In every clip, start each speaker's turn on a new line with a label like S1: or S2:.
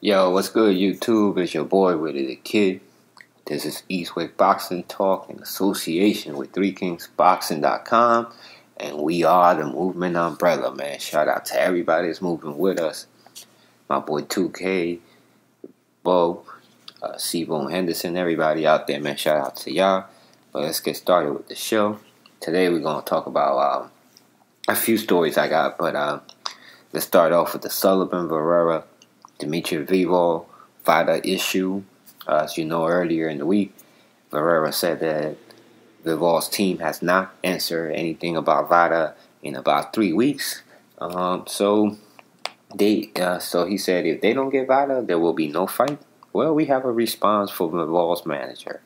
S1: Yo, what's good, YouTube? It's your boy, Willie the Kid. This is Eastwick Boxing Talk in association with ThreeKingsBoxing.com. And we are the movement umbrella, man. Shout out to everybody that's moving with us. My boy 2K, Bo, C-Bone Henderson, everybody out there, man. Shout out to y'all. But let's get started with the show. Today we're going to talk about a few stories I got. But let's start off with the Sullivan Barrera Dimitri Bivol VADA issue. As you know, earlier in the week, Barrera said that Bivol's team has not answered anything about VADA in about 3 weeks. So he said if they don't get VADA, there will be no fight. Well, we have a response from Bivol's manager.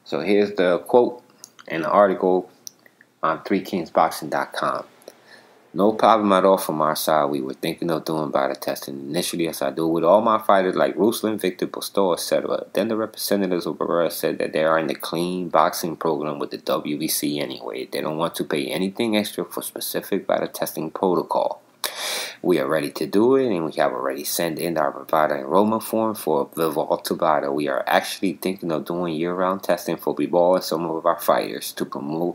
S1: So here's the quote in the article on ThreeKingsBoxing.com. No problem at all from our side. We were thinking of doing VADA testing initially, as I do with all my fighters like Ruslan, Victor, Postol, etc. Then the representatives of Barrera said that they are in the clean boxing program with the WBC anyway. They don't want to pay anything extra for specific VADA testing protocol. We are ready to do it, and we have already sent in our VADA enrollment form for Bivol to VADA. We are actually thinking of doing year-round testing for Bivol and some of our fighters to promote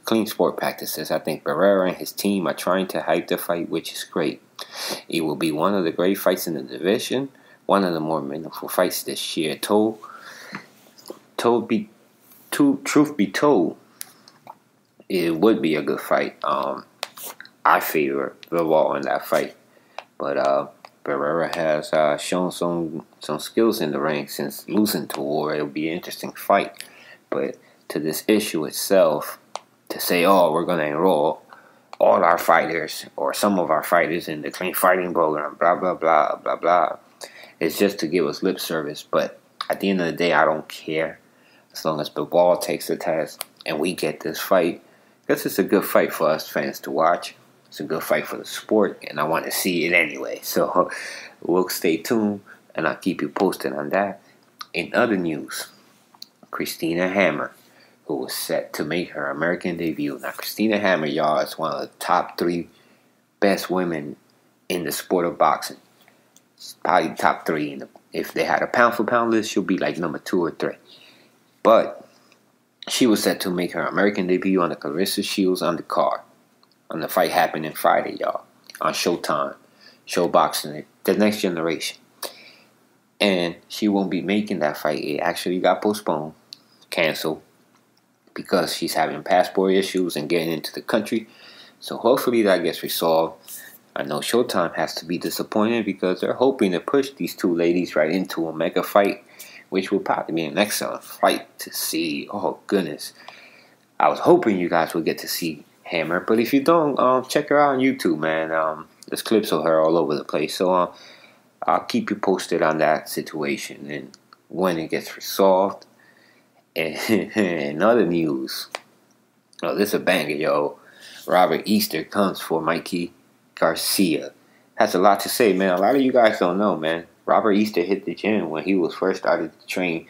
S1: clean sport practices. I think Barrera and his team are trying to hype the fight, which is great. It will be one of the great fights in the division, one of the more meaningful fights this year. Truth be told, it would be a good fight. I favor Bivol in that fight, but Barrera has shown some skills in the ring since losing to War. It'll be an interesting fight, but to this issue itself, to say, oh, we're going to enroll all our fighters or some of our fighters in the clean fighting program, blah, blah, blah, blah, blah. It's just to give us lip service. But at the end of the day, I don't care. As long as Bivol takes the test and we get this fight. Because it's a good fight for us fans to watch. It's a good fight for the sport. And I want to see it anyway. So we'll stay tuned and I'll keep you posted on that. In other news, Christina Hammer, who was set to make her American debut. Now, Christina Hammer, y'all, is one of the top 3 best women in the sport of boxing. She's probably top 3. If they had a pound-for-pound list, she'll be like number 2 or 3. But she was set to make her American debut on the Clarissa Shields undercard. On the fight happening Friday, y'all, on Showtime. Showboxing, the next generation. And she won't be making that fight. It actually got postponed, canceled, because she's having passport issues and getting into the country. So hopefully that gets resolved. I know Showtime has to be disappointed because they're hoping to push these 2 ladies right into a mega fight, which will probably be an excellent fight to see. Oh, goodness. I was hoping you guys would get to see Hammer, but if you don't, check her out on YouTube, man. There's clips of her all over the place. So I'll keep you posted on that situation and when it gets resolved. And in other news, oh, this is a banger, yo. Robert Easter comes for Mikey Garcia. Has a lot to say, man. A lot of you guys don't know, man. Robert Easter hit the gym when he was first started to training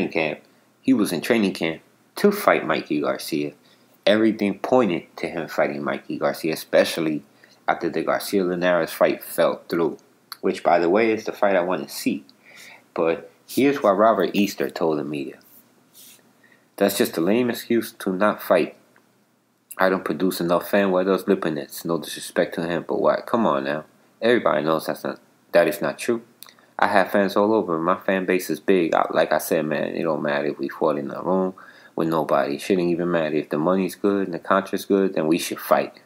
S1: camp. He was in training camp to fight Mikey Garcia. Everything pointed to him fighting Mikey Garcia, especially after the Garcia-Linares fight fell through, which, by the way, is the fight I want to see. But here's what Robert Easter told the media. That's just a lame excuse to not fight. I don't produce enough fan weathers lipinets. No disrespect to him, but what? Come on now. Everybody knows that is not true. I have fans all over. My fan base is big. Like I said, man, it don't matter if we fought in a room with nobody. It shouldn't even matter. If the money's good and the contract's good, then we should fight.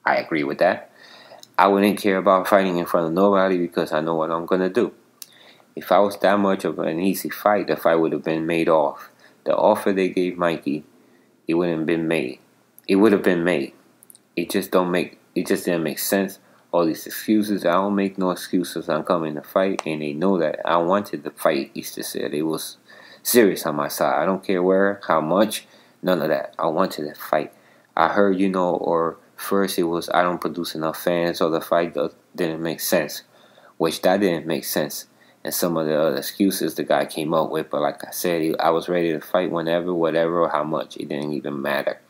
S1: I agree with that. I wouldn't care about fighting in front of nobody because I know what I'm going to do. If I was that much of an easy fight, the fight would have been made off. The offer they gave Mikey, it wouldn't have been made. It would have been made. It just didn't make sense. All these excuses, I don't make no excuses. I'm coming to fight, and they know that I wanted to fight. Easter said it was serious on my side. I don't care where, how much, none of that. I wanted to fight. I heard, or first it was I don't produce enough fans, or the fight didn't make sense, which that didn't make sense. And some of the other excuses the guy came up with, but like I said, I was ready to fight whenever, whatever, or how much. It didn't even matter.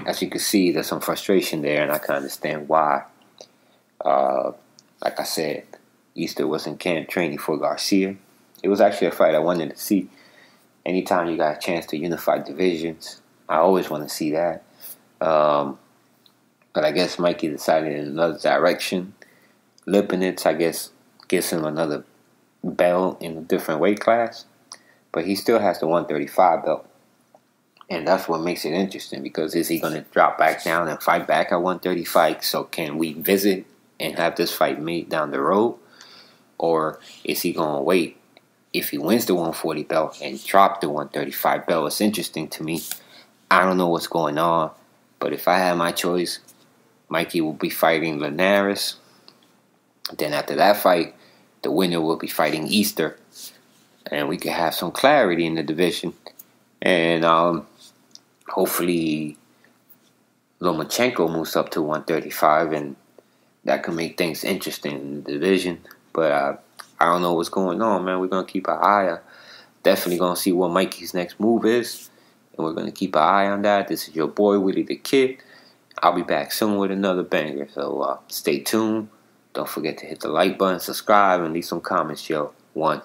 S1: As you can see, there's some frustration there, and I can understand why. I like I said, Easter was in camp training for Garcia. It was actually a fight I wanted to see. Anytime you got a chance to unify divisions, I always want to see that. But I guess Mikey decided in another direction. Lipinets, I guess, gives him another belt in a different weight class. But he still has the 135 belt. And that's what makes it interesting, because is he going to drop back down and fight back at 135? So can we visit and have this fight made down the road? Or is he going to wait if he wins the 140 belt and drop the 135 belt? It's interesting to me. I don't know what's going on. But if I had my choice, Mikey will be fighting Linares. Then after that fight, the winner will be fighting Easter. And we could have some clarity in the division. And hopefully Lomachenko moves up to 135, and that could make things interesting in the division. But I don't know what's going on, man. We're going to keep an eye on. Definitely going to see what Mikey's next move is, and we're going to keep an eye on that. This is your boy, Willie the Kid. I'll be back soon with another banger, so stay tuned. Don't forget to hit the like button, subscribe, and leave some comments, yo. 1.